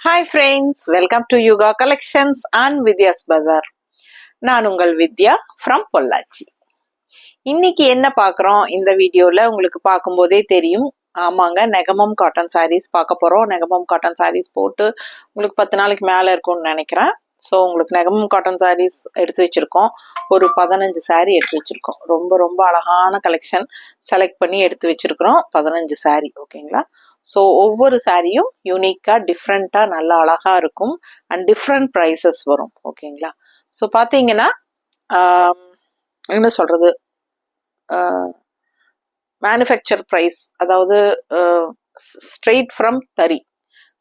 Hi friends, welcome to Yoga Collections and Vidya's Bazaar. நான் உங்கள் வித்யா from Pollachi. இன்னைக்கு என்ன பார்க்குறோம் இந்த வீடியோவில் உங்களுக்கு பார்க்கும்போதே தெரியும். ஆமாங்க, நெகமம் காட்டன் சாரீஸ் பார்க்க போகிறோம். நெகமம் காட்டன் சாரீஸ் போட்டு உங்களுக்கு 10 நாளைக்கு மேலே இருக்கும்னு நினைக்கிறேன். ஸோ உங்களுக்கு நெகமம் காட்டன் சாரீஸ் எடுத்து வச்சுருக்கோம். ஒரு 15 சாரீ எடுத்து வச்சுருக்கோம். ரொம்ப அழகான கலெக்ஷன் செலக்ட் பண்ணி எடுத்து வச்சுருக்கிறோம். 15 சாரீ, ஓகேங்களா? ஸோ ஒவ்வொரு சாரியும் யூனிக்காக டிஃப்ரெண்ட்டாக நல்லா அழகாக இருக்கும் அண்ட் டிஃப்ரெண்ட் ப்ரைஸஸ் வரும், ஓகேங்களா? ஸோ பார்த்தீங்கன்னா என்ன சொல்கிறது, மேனுஃபேக்சர் ப்ரைஸ், அதாவது ஸ்ட்ரெயிட் ஃப்ரம் தறி,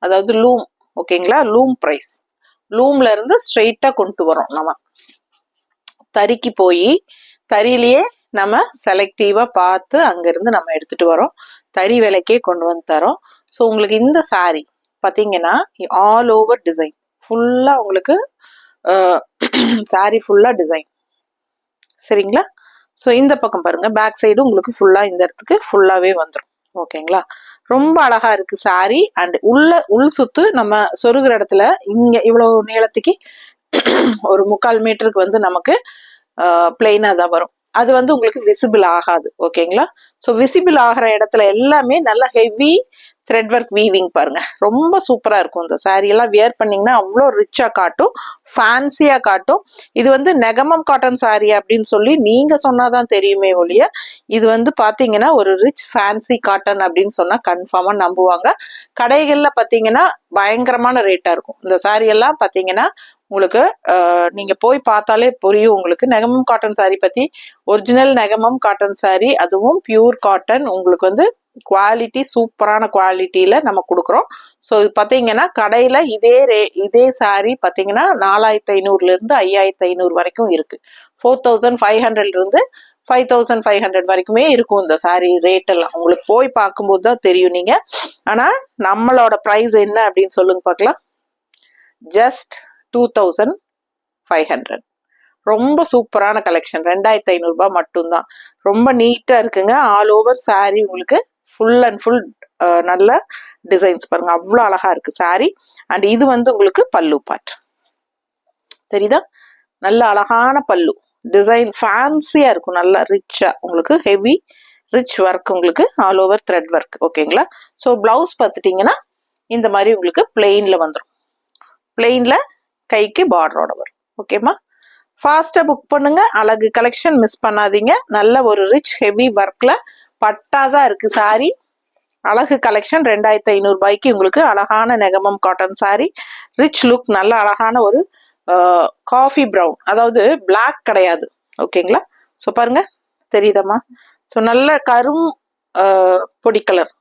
அதாவது லூம், ஓகேங்களா? லூம் ப்ரைஸ், லூம்ல இருந்து ஸ்ட்ரெயிட்டாக கொண்டு வரோம். நம்ம தறிக்கு போய் தறியிலேயே நம்ம செலக்டிவாக பார்த்து அங்கேருந்து நம்ம எடுத்துகிட்டு வரோம். தறி விலைக்கே கொண்டு வந்து தரோம். ஸோ உங்களுக்கு இந்த சாரீ பார்த்தீங்கன்னா ஆல் ஓவர் டிசைன் ஃபுல்லாக உங்களுக்கு சாரீ ஃபுல்லாக டிசைன், சரிங்களா? ஸோ இந்த பக்கம் பாருங்க, பேக் சைடு உங்களுக்கு ஃபுல்லாக இந்த இடத்துக்கு ஃபுல்லாகவே வந்துடும், ஓகேங்களா? ரொம்ப அழகா இருக்கு சாரீ. அண்ட் உள் சுத்து நம்ம சொருகிற இடத்துல இங்கே இவ்வளோ நீளத்துக்கு ஒரு 3/4 மீட்டருக்கு வந்து நமக்கு பிளெயினாக தான் வரும். அது வந்து உங்களுக்கு விசிபிள் ஆகாது, ஓகேங்களா? ஸோ விசிபிள் ஆகிற இடத்துல எல்லாமே நல்ல ஹெவி த்ரெட் ஒர்க் வீவிங் பாருங்க, ரொம்ப சூப்பரா இருக்கும். இந்த சாரீ எல்லாம் வியர் பண்ணீங்கன்னா அவ்வளோ ரிச்சா காட்டும், ஃபேன்சியா காட்டும். இது வந்து நெகமம் காட்டன் சாரீ அப்படின்னு சொல்லி நீங்க சொன்னாதான் தெரியுமே ஒழிய, இது வந்து பாத்தீங்கன்னா ஒரு ரிச் ஃபேன்சி காட்டன் அப்படின்னு சொன்னா கன்ஃபார்மா நம்புவாங்க. கடைகள்ல பாத்தீங்கன்னா பயங்கரமான ரேட்டா இருக்கும். இந்த சாரீ எல்லாம் பாத்தீங்கன்னா உங்களுக்கு நீங்க போய் பார்த்தாலே புரியும் உங்களுக்கு நெகமம் காட்டன் சாரீ பத்தி. ஒரிஜினல் நெகமம் காட்டன் சாரீ, அதுவும் பியூர் காட்டன், உங்களுக்கு வந்து குவாலிட்டி சூப்பரான குவாலிட்டியில நம்ம கொடுக்குறோம். ஸோ இது பார்த்தீங்கன்னா கடையில் இதே சாரீ பார்த்தீங்கன்னா 4500 இருந்து 5500 வரைக்கும் இருக்கு. 4500 இருந்து 5500 வரைக்குமே இருக்கும் இந்த சாரீ ரேட் எல்லாம். உங்களுக்கு போய் பார்க்கும்போது தான் தெரியும் நீங்க. ஆனால் நம்மளோட ப்ரைஸ் என்ன அப்படின்னு சொல்லுங்க பார்க்கலாம். ஜஸ்ட் 2500. ரொம்ப சூப்பரான கலெக்ஷன், 2500 ரூபாய் மட்டும்தான். ரொம்ப நீட்டா இருக்குங்க. ஆல் ஓவர் சாரீ உங்களுக்கு ஃபுல் அண்ட் ஃபுல் நல்ல டிசைன்ஸ் பாருங்க, அவ்வளோ அழகா இருக்கு சாரீ. அண்ட் இது வந்து உங்களுக்கு பல்லு பார்ட் தெரியுதா, நல்ல அழகான பல்லு டிசைன், ஃபேன்சியா இருக்கும், நல்லா ரிச்சா உங்களுக்கு ஹெவி ரிச் ஒர்க், உங்களுக்கு ஆல் ஓவர் த்ரெட் ஒர்க், ஓகேங்களா? ஸோ பிளவுஸ் பார்த்துட்டீங்கன்னா இந்த மாதிரி உங்களுக்கு பிளெயின்ல வந்துடும். பிளெயின்ல கைக்கு பார்டரோட வரும், ஓகேமா? ஃபாஸ்டா புக் பண்ணுங்க. அழகு கலெக்ஷன் மிஸ் பண்ணாதீங்க. நல்ல ஒரு ரிச் ஹெவி ஒர்க்ல பட்டாசா இருக்கு சாரீ. அழகு கலெக்ஷன் 2500 ரூபாய்க்கு உங்களுக்கு அழகான Negamam cotton sari. Rich look, நல்ல அழகான ஒரு காஃபி ப்ரௌன், அதாவது பிளாக் கிடையாது, ஓகேங்களா? ஸோ பாருங்க தெரியுதம்மா. ஸோ நல்ல கரும் பொடி கலர்,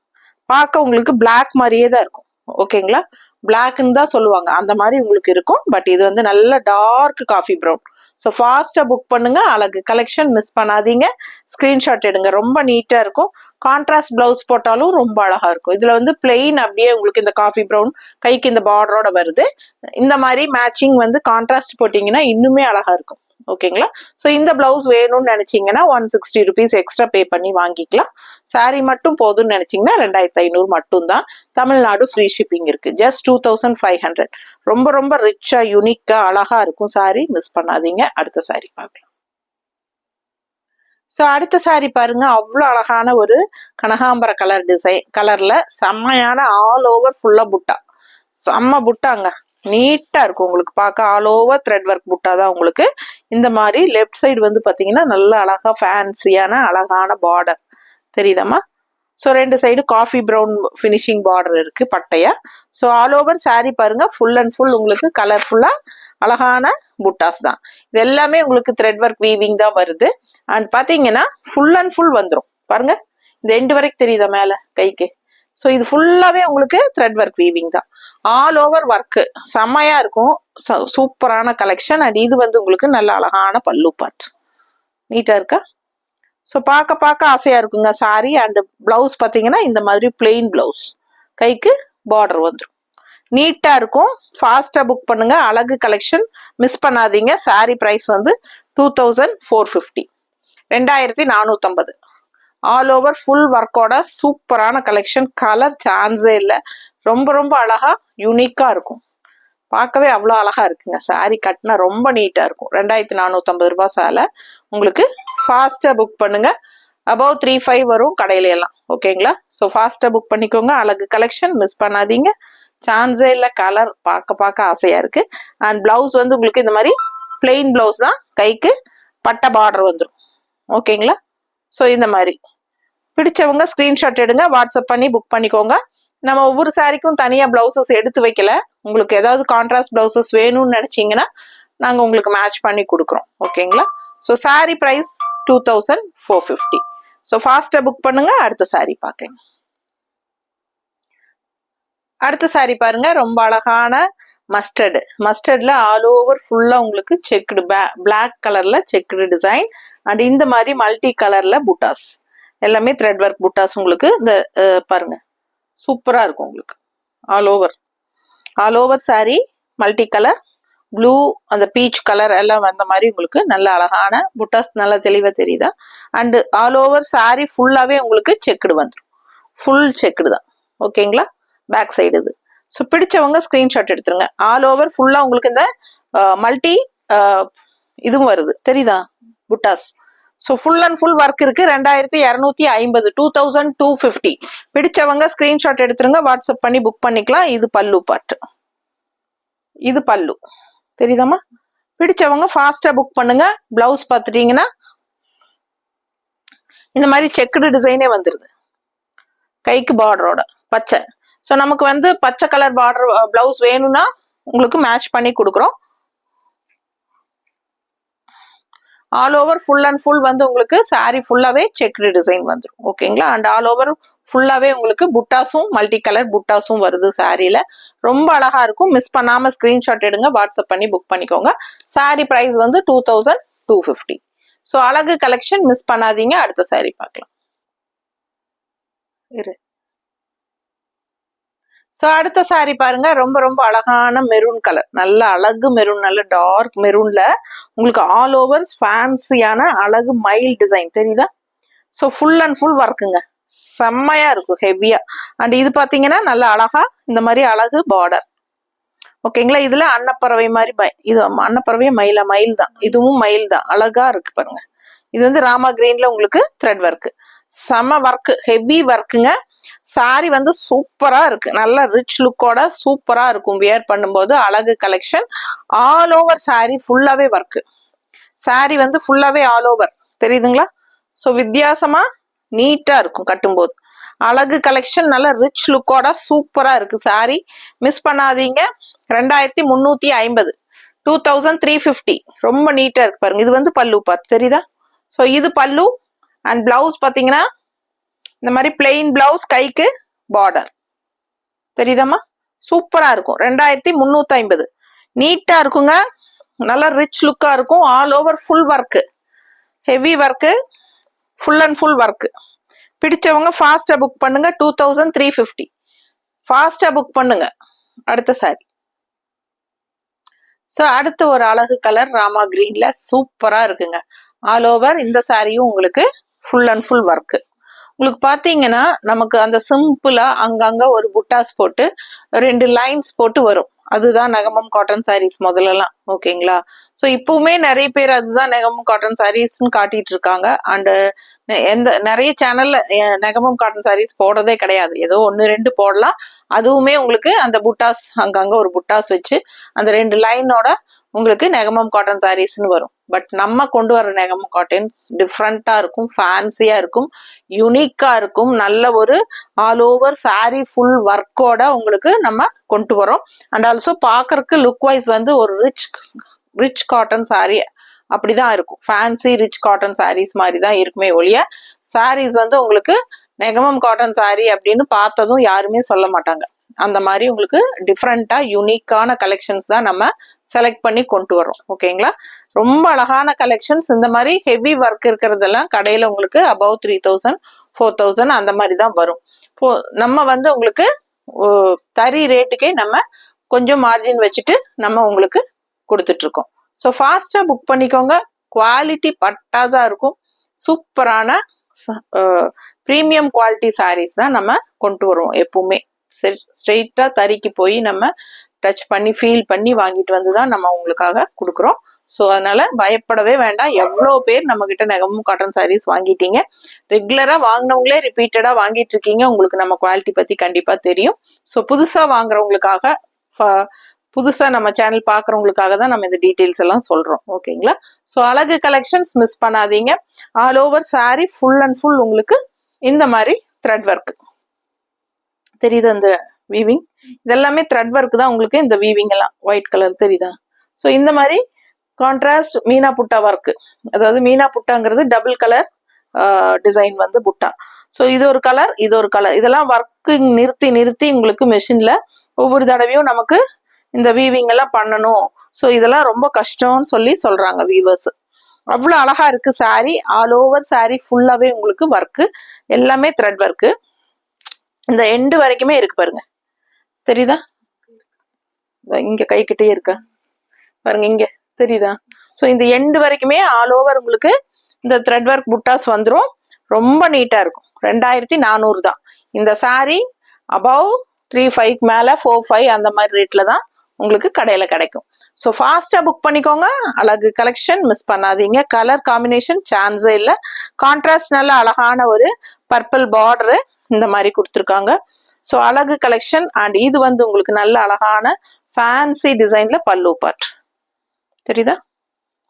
பார்க்க உங்களுக்கு பிளாக் மாதிரியே தான் இருக்கும், ஓகேங்களா? பிளாக்னு தான் சொல்லுவாங்க, அந்த மாதிரி உங்களுக்கு இருக்கும். பட் இது வந்து நல்ல டார்க் காஃபி ப்ரௌன். ஸோ ஃபாஸ்டா புக் பண்ணுங்க. அழகு கலெக்ஷன் மிஸ் பண்ணாதீங்க. ஸ்கிரீன்ஷாட் எடுங்க, ரொம்ப நீட்டா இருக்கும். கான்ட்ராஸ்ட் பிளவுஸ் போட்டாலும் ரொம்ப அழகா இருக்கும். இதுல வந்து பிளெயின் அப்படியே உங்களுக்கு இந்த காஃபி ப்ரௌன் கைக்கு இந்த பார்டரோட வருது. இந்த மாதிரி மேட்சிங் வந்து கான்ட்ராஸ்ட் போட்டீங்கன்னா இன்னுமே அழகா இருக்கும், ஓகேங்களா? ஸோ இந்த பிளவுஸ் வேணும்னு நினைச்சீங்கன்னா 160 ருபீஸ் எக்ஸ்ட்ரா பே பண்ணி வாங்கிக்கலாம். சாரீ மட்டும் போதும்னு நினைச்சீங்கன்னா 2500 மட்டும் தான். தமிழ்நாடு ஃப்ரீ ஷிப்பிங் இருக்கு. ஜஸ்ட் 2500. ரொம்ப ரிச்சா யூனிக்கா அழகா இருக்கும் சாரீ, மிஸ் பண்ணாதீங்க. அடுத்த சாரீ பார்க்கலாம். ஸோ அடுத்த சாரீ பாருங்க, அவ்வளோ அழகான ஒரு கனகாம்பர கலர் டிசைன் கலர்ல செம்மையான ஆல் ஓவர் ஃபுல்லா புட்டா, செம்ம புட்டாங்க, நீட்டா இருக்கும் உங்களுக்கு பார்க்க. ஆல் ஓவர் த்ரெட் ஒர்க் புட்டா தான் உங்களுக்கு. இந்த மாதிரி லெஃப்ட் சைடு வந்து பாத்தீங்கன்னா நல்ல அழகா ஃபேன்சியான அழகான பார்டர் தெரியுதாமா? So 2 side coffee brown finishing border இருக்கு பட்டையா. ஸோ ஆல் ஓவர் சாரீ பாருங்க, ஃபுல் அண்ட் ஃபுல் உங்களுக்கு கலர்ஃபுல்லா அழகான புட்டாஸ் தான். இது எல்லாமே உங்களுக்கு த்ரெட் ஒர்க் வீவிங் தான் வருது. அண்ட் பாத்தீங்கன்னா ஃபுல் அண்ட் ஃபுல் வந்துடும் பாருங்க, இந்த எண்டு வரைக்கும் தெரியுதா மேல கைக்கு. ஸோ இது ஃபுல்லாவே உங்களுக்கு த்ரெட் ஒர்க் வீவிங் தான், ஆல் ஓவர் ஒர்க்கு செம்மையா இருக்கும். சூப்பரான கலெக்ஷன். அண்ட் இது வந்து உங்களுக்கு நல்ல அழகான பல்லு பார்ட், நீட்டா இருக்கா? ஸோ பார்க்க ஆசையா இருக்குங்க சாரீ. அண்ட் பிளவுஸ் பார்த்தீங்கன்னா இந்த மாதிரி பிளெயின் பிளவுஸ், கைக்கு பார்டர் வந்துடும், நீட்டா இருக்கும். ஃபாஸ்டா புக் பண்ணுங்க. அழகு கலெக்ஷன் மிஸ் பண்ணாதீங்க. சாரீ பிரைஸ் வந்து 2450, 2450. ஆல் ஓவர் ஃபுல் ஒர்க்கோட சூப்பரான கலெக்ஷன். கலர் சான்ஸே இல்லை, ரொம்ப ரொம்ப அழகா யூனிக்கா இருக்கும். பார்க்கவே அவ்வளோ அழகா இருக்குங்க. சாரி கட்டினா ரொம்ப நீட்டா இருக்கும். 2450 ரூபாய் சேலை. உங்களுக்கு ஃபாஸ்டா புக் பண்ணுங்க. அபவ் 35 வரும் கடையில எல்லாம். ஓகேங்களா? ஸோ ஃபாஸ்டா புக் பண்ணிக்கோங்க. அழகு கலெக்ஷன் மிஸ் பண்ணாதீங்க. சான்ஸே இல்லை. கலர் பார்க்க ஆசையா இருக்கு. அண்ட் பிளவுஸ் வந்து உங்களுக்கு இந்த மாதிரி பிளெயின் பிளவுஸ் தான், கைக்கு பட்டை பார்டர் வந்துடும். ஓகேங்களா? ஸோ இந்த மாதிரி பிடிச்சவங்க ஸ்கிரீன்ஷாட் எடுங்க, வாட்ஸ்அப் பண்ணி புக் பண்ணிக்கோங்க. நம்ம ஒவ்வொரு சாரிக்கும் தனியா பிளவுசஸ் எடுத்து வைக்கல. உங்களுக்கு ஏதாவது கான்ட்ராஸ்ட் பிளவுசஸ் வேணும்னு நினைச்சீங்கன்னா நாங்க உங்களுக்கு மேட்ச் பண்ணி கொடுக்குறோம். ஓகேங்களா? So sari price 2450. ஸோ ஃபாஸ்டா புக் பண்ணுங்க. அடுத்த சாரி பார்க்கலாம். அடுத்த சாரி பாருங்க. ரொம்ப அழகான மஸ்டர்ட்ல ஆல் ஓவர் ஃபுல்லா உங்களுக்கு செக்குடு பிளாக் கலர்ல செக்குடு டிசைன் அண்ட் இந்த மாதிரி மல்டி கலர்ல புட்டாஸ், எல்லாமே த்ரெட் ஒர்க் புட்டாஸ். உங்களுக்கு இந்த பாருங்க சூப்பரா இருக்கும். உங்களுக்கு all over sorry multi colour blue, அந்த பீச் கலர் எல்லாம் வந்த மாதிரி உங்களுக்கு நல்ல அழகான புட்டாஸ், நல்லா தெளிவா தெரியுதா? அண்ட் ஆல் ஓவர் சாரி ஃபுல்லாவே உங்களுக்கு செக்குடு வந்துடும். ஃபுல் செக்குடு தான். ஓகேங்களா? பேக் சைடு இது. ஸோ பிடிச்சவங்க ஸ்கிரீன்ஷாட் எடுத்துருங்க. ஆல் ஓவர் ஃபுல்லா உங்களுக்கு இந்த மல்டி இதுவும் வருது தெரியுதா புட்டாஸ். So full and full work இருக்கு. 2250, 2250. பிடிச்சவங்க ஸ்கிரீன்ஷாட் எடுத்துருங்க, வாட்ஸ்அப் பண்ணி புக் பண்ணிக்கலாம். இது பல்லு பாட்டு, இது பல்லு தெரியுதாமா? பிடிச்சவங்க ஃபாஸ்டா புக் பண்ணுங்க. பிளவுஸ் பார்த்துட்டீங்கன்னா இந்த மாதிரி செக்குடு டிசைனே வந்துருது, கைக்கு பார்டரோட பச்சை. ஸோ நமக்கு வந்து பச்சை கலர் பார்டர் பிளவுஸ் வேணும்னா உங்களுக்கு மேட்ச் பண்ணி கொடுக்குறோம். All over full and full வந்து உங்களுக்கு சாரி ஃபுல்லாவே செக்குடு டிசைன் வந்துடும். ஓகேங்களா? அண்ட் ஆல் ஓவர் ஃபுல்லாவே உங்களுக்கு புட்டாஸும் மல்டி கலர் புட்டாஸும் வருது சாரியில. ரொம்ப அழகா இருக்கும். மிஸ் பண்ணாம ஸ்கிரீன்ஷாட் எடுங்க, வாட்ஸ்அப் பண்ணி புக் பண்ணிக்கோங்க. சாரி பிரைஸ் வந்து 2250. ஸோ அழகு கலெக்ஷன் மிஸ் பண்ணாதீங்க. அடுத்த சாரி பார்க்கலாம். ஸோ அடுத்த சாரி பாருங்க. ரொம்ப ரொம்ப அழகான மெரூன் கலர், நல்ல அழகு மெரூன், நல்ல டார்க் மெரூன்ல உங்களுக்கு ஆல் ஓவர் ஃபேன்சியான அழகு மயில் டிசைன் தெரியுதா? ஸோ ஃபுல் அண்ட் ஃபுல் ஒர்க்குங்க, செம்மையா இருக்கும், ஹெவியா. அண்ட் இது பாத்தீங்கன்னா நல்ல அழகா இந்த மாதிரி அழகு பார்டர். ஓகேங்களா? இதுல அன்னப்பறவை மாதிரி இது அன்னப்பறவையே மயில் தான், இதுவும் மயில் தான், அழகா இருக்கு பாருங்க. இது வந்து ராமா கிரீன்ல உங்களுக்கு த்ரெட் ஒர்க், செம ஒர்க், ஹெவி ஒர்க்குங்க. சாரி வந்து சூப்பரா இருக்கு, நல்ல ரிச் லுக்கோட சூப்பரா இருக்கும் வியர் பண்ணும்போது. அழகு கலெக்ஷன். ஆல் ஓவர் சாரி ஃபுல்லாவே ஒர்க். சாரி வந்து ஃபுல்லாவே ஆல் ஓவர் தெரியுதுங்களா? ஸோ வித்தியாசமா நீட்டா இருக்கும் கட்டும்போது. அழகு கலெக்ஷன், நல்ல ரிச் லுக்கோட சூப்பரா இருக்கு சாரி. மிஸ் பண்ணாதீங்க. 2350, 2350. ரொம்ப நீட்டா இருக்கு பாருங்க. இது வந்து பல்லு பார்த்து தெரியுதா? ஸோ இது பல்லு. அண்ட் பிளவுஸ் பாத்தீங்கன்னா இந்த மாதிரி பிளெயின் பிளவுஸ், கைக்கு பார்டர் தெரியுதாமா? சூப்பரா இருக்கும். 2350. நீட்டா இருக்குங்க, நல்ல ரிச் லுக்கா இருக்கும். All over full work, heavy work, full and full work. பிடிச்சவங்க ஃபாஸ்டா புக் பண்ணுங்க. 2350. ஃபாஸ்டா புக் பண்ணுங்க. அடுத்த சாரி. ஸோ அடுத்து ஒரு அழகு கலர் ராமா கிரீன்ல சூப்பரா இருக்குங்க. ஆல் ஓவர் இந்த சாரியும் உங்களுக்கு ஃபுல் அண்ட் ஃபுல் ஒர்க். உங்களுக்கு பாத்தீங்கன்னா நமக்கு அந்த சிம்பிளா அங்கங்க ஒரு புட்டாஸ் போட்டு 2 லைன்ஸ் போட்டு வரும். அதுதான் நெகமம் காட்டன் சாரீஸ் முதல்லலாம். ஓகேங்களா? ஸோ இப்பவுமே நிறைய பேர் அதுதான் நெகமம் காட்டன் சாரீஸ்ன்னு காட்டிட்டு இருக்காங்க. அண்ட் நிறைய சேனல்ல நெகமம் காட்டன் சாரீஸ் போடுறதே கிடையாது. ஏதோ 1-2 போடலாம். அதுவுமே உங்களுக்கு அந்த புட்டாஸ் அங்கங்க ஒரு புட்டாஸ் வச்சு அந்த 2 லைனோட உங்களுக்கு நெகமம் காட்டன் சாரீஸ்ன்னு வரும். பட் நம்ம கொண்டு வர நெகமம் காட்டன்ஸ் டிஃப்ரெண்டா இருக்கும், ஃபேன்சியா இருக்கும், யூனிக்கா இருக்கும். நல்ல ஒரு ஆல் ஓவர் சாரி ஃபுல் ஒர்க்கோட உங்களுக்கு நம்ம கொண்டு வரோம். அண்ட் ஆல்சோ பாக்குறதுக்கு லுக் வைஸ் வந்து ஒரு ரிச் காட்டன் சாரி அப்படிதான் இருக்கும். ஃபேன்சி ரிச் காட்டன் சாரீஸ் மாதிரி தான் இருக்குமே ஒழிய சாரீஸ் வந்து உங்களுக்கு நெகமம் காட்டன் சாரி அப்படின்னு பார்த்ததும் யாருமே சொல்ல மாட்டாங்க. அந்த மாதிரி உங்களுக்கு டிஃப்ரெண்டா யூனிக்கான கலெக்ஷன்ஸ் தான் நம்ம செலக்ட் பண்ணி கொண்டு வரோம். ஓகேங்களா? ரொம்ப அழகான கலெக்ஷன்ஸ். இந்த மாதிரி ஹெவி ஒர்க் இருக்கிறதெல்லாம் கடையில உங்களுக்கு அபவ் 3000, 4000 அந்த மாதிரி தான் வரும். நம்ம வந்து உங்களுக்கு தறி ரேட்டுக்கே நம்ம கொஞ்சம் மார்ஜின் வச்சுட்டு நம்ம உங்களுக்கு கொடுத்துட்டு இருக்கோம். ஸோ ஃபாஸ்டா புக் பண்ணிக்கோங்க. குவாலிட்டி பட்டாசா இருக்கும். சூப்பரான பிரீமியம் குவாலிட்டி சாரீஸ் தான் நம்ம கொண்டு வருவோம் எப்பவுமே. ஸ்ட்ரெயிட்டா தறிக்கு போய் நம்ம டச் பண்ணி ஃபீல் பண்ணி வாங்கிட்டு வந்து தான் நம்ம உங்களுக்காக கொடுக்குறோம். ஸோ அதனால பயப்படவே வேண்டாம். எவ்வளோ பேர் நம்ம கிட்ட நெகமம் காட்டன் சாரீஸ் வாங்கிட்டீங்க, ரெகுலரா வாங்கினவங்களே ரிப்பீட்டடா வாங்கிட்டு இருக்கீங்க. உங்களுக்கு நம்ம குவாலிட்டி பத்தி கண்டிப்பா தெரியும். ஸோ புதுசா வாங்குறவங்களுக்காக, புதுசா நம்ம சேனல் பாக்குறவங்களுக்காக தான் நம்ம இந்த டீடைல்ஸ் எல்லாம் சொல்றோம். ஓகேங்களா? ஸோ அழகு கலெக்ஷன்ஸ் மிஸ் பண்ணாதீங்க. All over sorry full and full உங்களுக்கு இந்த மாதிரி த்ரெட் ஒர்க் தெரியுது. அந்த வீவிங் இதெல்லாமே த்ரெட் ஒர்க் தான் உங்களுக்கு. இந்த வீவிங் எல்லாம் ஒயிட் கலர் தெரியுதா? ஸோ இந்த மாதிரி கான்ட்ராஸ்ட் மீனா புட்டா ஒர்க், அதாவது மீனா புட்டாங்கிறது டபுள் கலர் டிசைன் வந்து புட்டா. ஸோ இது ஒரு கலர், இது ஒரு கலர். இதெல்லாம் ஒர்க்கு நிறுத்தி நிறுத்தி உங்களுக்கு மெஷின்ல ஒவ்வொரு தடவையும் நமக்கு இந்த வீவிங் எல்லாம் பண்ணணும். ஸோ இதெல்லாம் ரொம்ப கஷ்டம்னு சொல்லி சொல்றாங்க வீவர்ஸ். அவ்வளோ அழகா இருக்கு சாரி. ஆல் ஓவர் சாரி ஃபுல்லாவே உங்களுக்கு ஒர்க்கு, எல்லாமே த்ரெட் ஒர்க்கு. இந்த எண்டு வரைக்குமே இருக்கு பாருங்க, தெரியுதா? இங்க கை கிட்டே இருக்கா பாருங்க, இங்க தெரியுதா? ஸோ இந்த எண்டு வரைக்குமே ஆல் ஓவர் உங்களுக்கு இந்த த்ரெட் ஒர்க் புட்டாஸ் வந்துடும். ரொம்ப நீட்டா இருக்கும். 2400 தான் இந்த சாரி. அபவ் 35 மேல 45 அந்த மாதிரி ரேட்ல தான் உங்களுக்கு கடையில கிடைக்கும். ஸோ ஃபாஸ்டா புக் பண்ணிக்கோங்க. அழகு கலெக்ஷன் மிஸ் பண்ணாதீங்க. கலர் காம்பினேஷன் சான்ஸே இல்லை. கான்ட்ராஸ்ட் நல்ல அழகான ஒரு பர்பிள் பார்டரு இந்த மாதிரி கொடுத்துருக்காங்க. ஸோ அழகு கலெக்ஷன். அண்ட் இது வந்து உங்களுக்கு நல்ல அழகான ஃபேன்சி டிசைன்ல பல்லு பார்ட் தெரியுதா?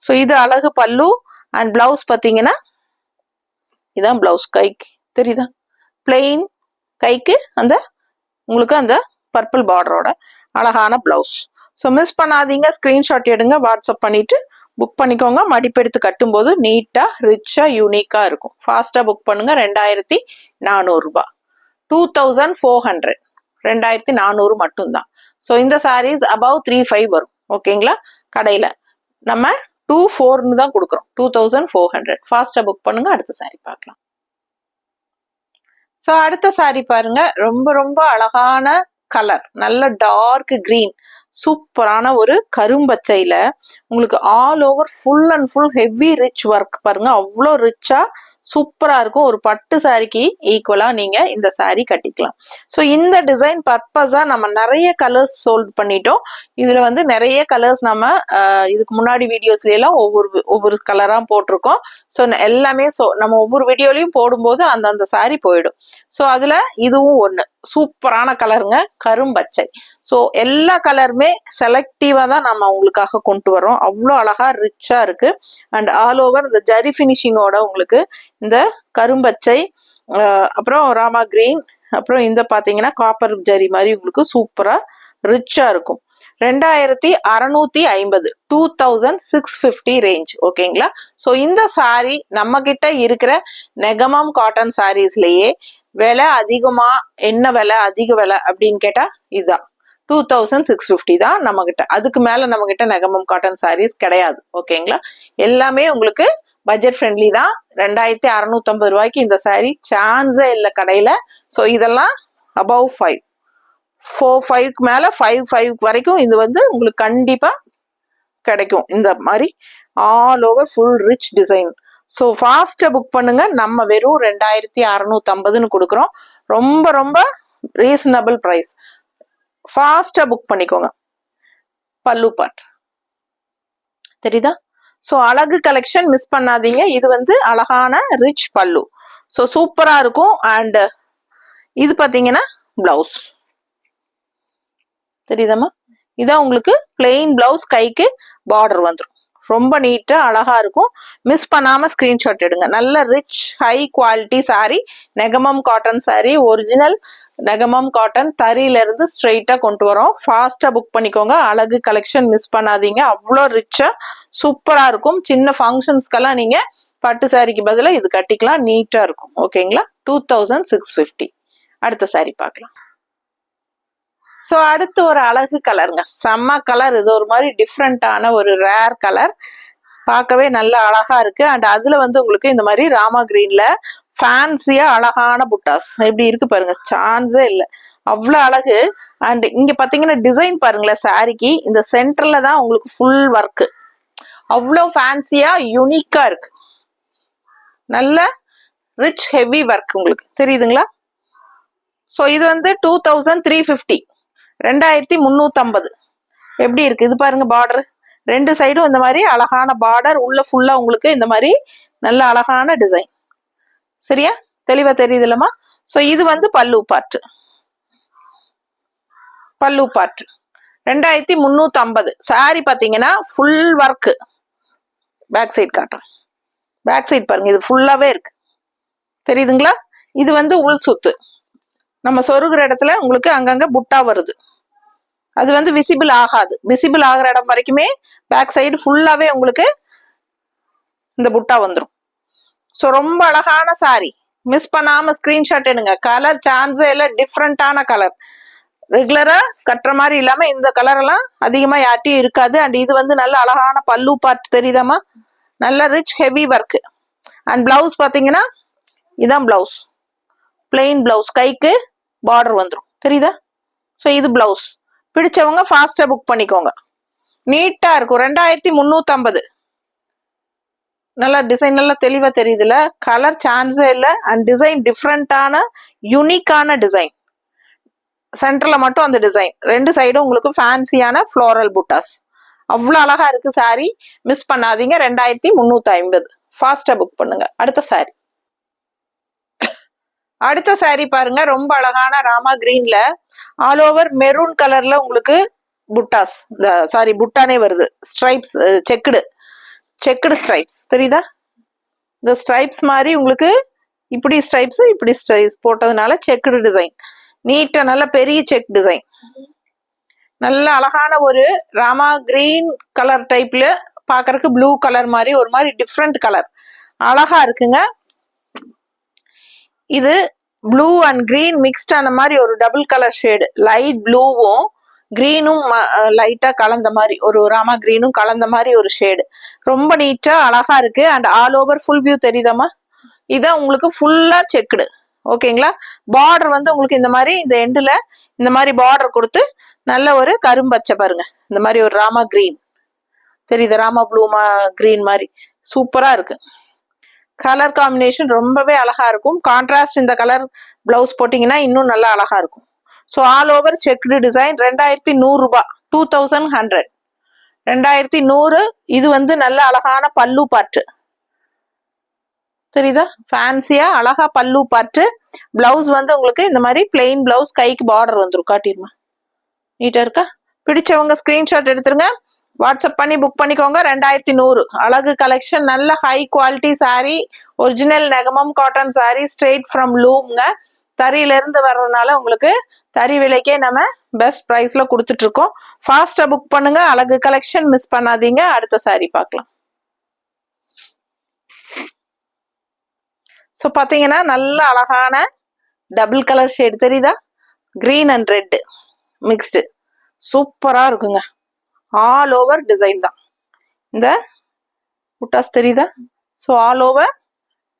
ஸோ இது அழகு பல்லு. அண்ட் பிளவுஸ் பார்த்தீங்கன்னா இதான் பிளவுஸ். கைக்கு தெரியுதா? பிளெயின் கைக்கு அந்த உங்களுக்கு அந்த பர்பிள் பார்டரோட அழகான பிளவுஸ். ஸோ மிஸ் பண்ணாதீங்க. ஸ்கிரீன்ஷாட் எடுங்க, வாட்ஸ்அப் பண்ணிட்டு புக் பண்ணிக்கோங்க. மடிப்பெடுத்து கட்டும்போது நீட்டா ரிச்சா யூனிக்கா இருக்கும். ஃபாஸ்டா புக் பண்ணுங்க. 2400 ரூபாய், 2400, 2400 மட்டும்தான். ஸோ இந்த சாரீஸ் அபவ் 35 வரும். ஓகேங்களா? கடையில நம்ம 2400 தான் கொடுக்குறோம். 2400. ஃபாஸ்டா புக் பண்ணுங்க. அடுத்த சாரி பார்க்கலாம். ஸோ அடுத்த சாரி பாருங்க, ரொம்ப ரொம்ப அழகான கலர், நல்ல டார்க் கிரீன், சூப்பரான ஒரு கரும்பச்சையில உங்களுக்கு all over full and full heavy rich work பாருங்க. அவ்வளோ ரிச்சா சூப்பரா இருக்கும். ஒரு பட்டு சாரிக்கு ஈக்குவலா நீங்க இந்த சாரி கட்டிக்கலாம். ஸோ இந்த டிசைன் பர்பஸா நம்ம நிறைய கலர்ஸ் சோல்ட் பண்ணிட்டோம். இதுல வந்து நிறைய கலர்ஸ் நம்ம இதுக்கு முன்னாடி வீடியோஸ்ல எல்லாம் ஒவ்வொரு கலரா போட்டிருக்கோம். ஸோ எல்லாமே நம்ம ஒவ்வொரு வீடியோலையும் போடும்போது அந்தந்த சாரி போயிடும். ஸோ அதுல இதுவும் ஒண்ணு சூப்பரான கலருங்க, கரும்பச்சை. ஸோ எல்லா கலருமே செலக்டிவா தான் நம்ம உங்களுக்காக கொண்டு வரோம். அவ்வளோ அழகா ரிச்சா இருக்கு. அண்ட் ஆல் ஓவர் இந்த ஜரி பினிஷிங்கோட உங்களுக்கு இந்த கரும்பச்சை, அப்புறம் ராமா கிரீன், அப்புறம் இந்த பாத்தீங்கன்னா காப்பர் ஜரி மாதிரி உங்களுக்கு சூப்பரா ரிச்சா இருக்கும். 2650, 2650 ரேஞ்ச். ஓகேங்களா? ஸோ இந்த சாரி நம்ம கிட்ட இருக்கிற நெகமம் காட்டன் சாரீஸ்லயே விலை அதிகமா, என்ன விலை அதிக விலை அப்படின்னு கேட்டா இதுதான் 2650 தான் நம்ம கிட்ட. அதுக்கு மேல நம்ம கிட்ட நெகமம் காட்டன் சாரீஸ் கிடையாது. ஓகேங்களா? எல்லாமே உங்களுக்கு பட்ஜெட் ஃப்ரெண்ட்லி தான். 2650 ரூபாய்க்கு இந்த சாரி சான்ஸே இல்லை கடையில. ஸோ இதெல்லாம் அபவ் 5, 4-5 மேல 5 வரைக்கும் இது வந்து உங்களுக்கு கண்டிப்பா கிடைக்கும். இந்த மாதிரி all over full rich design. So ஃபாஸ்டா புக் பண்ணுங்க. நம்ம வெறும் 2650ன்னு கொடுக்குறோம். ரொம்ப ரொம்ப ரீசனபிள் பிரைஸ். ஃபாஸ்டா புக் பண்ணிக்கோங்க. பல்லு பார்ட் தெரியுதா? ஸோ அழகு கலெக்ஷன் மிஸ் பண்ணாதீங்க. இது வந்து அழகான ரிச் பல்லு. ஸோ சூப்பரா இருக்கும். அண்ட் இது பாத்தீங்கன்னா பிளவுஸ் தெரியுதாமா? இதான் உங்களுக்கு பிளெயின் பிளவுஸ், கைக்கு பார்டர் வந்துடும். ரொம்ப நீட்டா அழகா இருக்கும். மிஸ் பண்ணாம ஸ்கிரீன்ஷாட் எடுங்க. நல்ல rich high quality sari, Negamam cotton sari, original Negamam cotton தறியில இருந்து ஸ்ட்ரெயிட்டா கொண்டு வரோம். ஃபாஸ்டா புக் பண்ணிக்கோங்க. அழகு கலெக்ஷன் மிஸ் பண்ணாதீங்க. அவ்வளோ ரிச்சா சூப்பரா இருக்கும். சின்ன ஃபங்க்ஷன்ஸ்க்கெல்லாம் நீங்க பட்டு சாரிக்கு பதிலாக இது கட்டிக்கலாம். நீட்டா இருக்கும். ஓகேங்களா? 2650. அடுத்த சாரி பார்க்கலாம். ஸோ அடுத்து ஒரு அழகு கலருங்க, செம்ம கலர். இது ஒரு மாதிரி டிஃப்ரெண்டான ஒரு ரேர் கலர், பார்க்கவே நல்ல அழகா இருக்கு. அண்ட் அதுல வந்து உங்களுக்கு இந்த மாதிரி ராமா கிரீன்ல ஃபேன்சியா அழகான புட்டாஸ் எப்படி இருக்கு பாருங்க, சான்ஸே இல்லை, அவ்வளோ அழகு. அண்ட் இங்க பாத்தீங்கன்னா டிசைன் பாருங்களேன், சாரிக்கு இந்த சென்டர்ல தான் உங்களுக்கு ஃபுல் ஒர்க்கு, அவ்வளோ ஃபேன்சியா யூனிக்கா இருக்கு. நல்ல ரிச் ஹெவி ஒர்க் உங்களுக்கு தெரியுதுங்களா? ஸோ இது வந்து 2350, 2350. எப்படி இருக்கு இது பாருங்க. பார்டர் ரெண்டு சைடும் இந்த மாதிரி அழகான பார்டர், உள்ள ஃபுல்லா உங்களுக்கு இந்த மாதிரி நல்ல அழகான டிசைன். சரியா, தெளிவா தெரியுது இல்லம்மா? ஸோ இது வந்து பல்லு பார்ட். பல்லு பார்ட் 2350. சாரி பாத்தீங்கன்னா ஃபுல் ஒர்க். பேக் சைட் காட்டுறேன். பேக் சைட் பாருங்க, இது ஃபுல்லாவே இருக்கு. தெரியுதுங்களா? இது வந்து உள் சுத்து. நம்ம சொருகிற இடத்துல உங்களுக்கு அங்கங்க புட்டா வருது. அது வந்து விசிபிள் ஆகாது. விசிபிள் ஆகிற இடம் வரைக்குமே பேக் சைடு ஃபுல்லாவே உங்களுக்கு இந்த புட்டா வந்துடும். ஸோ ரொம்ப அழகான சாரி. மிஸ் பண்ணாம ஸ்கிரீன்ஷாட் எடுங்க. கலர் சான்ஸே இல்லை, டிஃப்ரெண்டான கலர். ரெகுலரா கட்டுற மாதிரி இல்லாம இந்த கலர் எல்லாம் அதிகமா யார்ட்டையும் இருக்காது. அண்ட் இது வந்து நல்ல அழகான பல்லு பார்ட். தெரியுதாமா? நல்ல rich heavy work. And blouse பாத்தீங்கன்னா இதான் பிளவுஸ். பிளெயின் பிளவுஸ், கைக்கு பார்டர் வந்துடும். தெரியுதா? ஸோ இது பிளவுஸ். பிடிச்சவங்க ஃபாஸ்டா புக் பண்ணிக்கோங்க. நீட்டா இருக்கும். 2350. நல்லா டிசைன் நல்லா தெளிவா தெரியுதுல? கலர் சான்ஸே இல்லை. அண்ட் டிசைன் டிஃப்ரெண்டான யூனிக்கான டிசைன். சென்டர்ல மட்டும் அந்த டிசைன், ரெண்டு சைடும் உங்களுக்கு ஃபேன்சியான ஃப்ளோரல் புட்டாஸ். அவ்வளோ அழகா இருக்கு சாரி. மிஸ் பண்ணாதீங்க. 2350. ஃபாஸ்டா புக் பண்ணுங்க. அடுத்த சாரி. அடுத்த சாரி பாருங்க. ரொம்ப அழகான ராமா கிரீன்ல ஆல் ஓவர் மெரூன் கலர்ல உங்களுக்கு புட்டாஸ். சாரி, புட்டானே வருது. Stripes, checked stripes. தெரியுதா? இந்த ஸ்ட்ரைப்ஸ் மாதிரி உங்களுக்கு இப்படி ஸ்ட்ரைப்ஸ், இப்படி ஸ்ட்ரைப்ஸ் போட்டதுனால செக்குடு டிசைன். நீட்டா நல்ல பெரிய செக் டிசைன். நல்ல அழகான ஒரு ராமா கிரீன் கலர் டைப்ல பாக்குறதுக்கு ப்ளூ கலர் மாதிரி ஒரு மாதிரி டிஃப்ரெண்ட் கலர். அழகா இருக்குங்க. இது ப்ளூ அண்ட் கிரீன் மிக்ஸ்ட் ஆன மாதிரி ஒரு டபுள் கலர் ஷேடு. லைட் ப்ளூவும் கிரீனும் லைட்டா கலந்த மாதிரி, ஒரு ராமா கிரீனும் கலந்த மாதிரி ஒரு ஷேடு. ரொம்ப நீட்டா அழகா இருக்கு. And all over full view தெரியுதாமா? இதான் உங்களுக்கு ஃபுல்லா செக்குடு. ஓகேங்களா? பார்டர் வந்து உங்களுக்கு இந்த மாதிரி இந்த எண்டுல இந்த மாதிரி பார்டர் கொடுத்து நல்ல ஒரு கரும்பச்சை பாருங்க. இந்த மாதிரி ஒரு ராமா கிரீன் தெரியுது? ராமா ப்ளூ கிரீன் மாதிரி சூப்பரா இருக்கு. கலர் காம்பினேஷன் ரொம்பவே அழகா இருக்கும். கான்ட்ராஸ்ட் இந்த கலர் பிளவுஸ் போட்டீங்கன்னா இன்னும் நல்லா அழகா இருக்கும். So all over checked design. 2100 ரூபாய். 2100. 2100. இது வந்து நல்ல அழகான பல்லு பார்ட். தெரியுதா? ஃபேன்சியா அழகா பல்லு பார்ட். பிளவுஸ் வந்து உங்களுக்கு இந்த மாதிரி பிளெயின் பிளவுஸ், கைக்கு பார்டர் வந்துடும். காட்டிடுமா? நீட்டா இருக்கா? பிடிச்சவங்க ஸ்கிரீன்ஷாட் எடுத்துருங்க. வாட்ஸ்அப் பண்ணி புக் பண்ணிக்கோங்க. 2100. அழகு கலெக்ஷன். நல்ல high quality sari. Original Negamam cotton sari. Straight from லூம்ங்க. தறியில இருந்து வர்றதுனால உங்களுக்கு தறி விலைக்கே நம்ம பெஸ்ட் பிரைஸ்ல கொடுத்துட்டு இருக்கோம். ஃபாஸ்டா புக் பண்ணுங்க. அழகு கலெக்ஷன் மிஸ் பண்ணாதீங்க. அடுத்த சாரி பார்க்கலாம். ஸோ பாத்தீங்கன்னா நல்ல அழகான டபுள் கலர் ஷேடு. தெரியுதா? Green and red mixed. சூப்பரா இருக்குங்க. ஆல் ஓவர் டிசைன் தான் இந்த புட்டாஸ். தெரியுதா? ஸோ ஆல் ஓவர்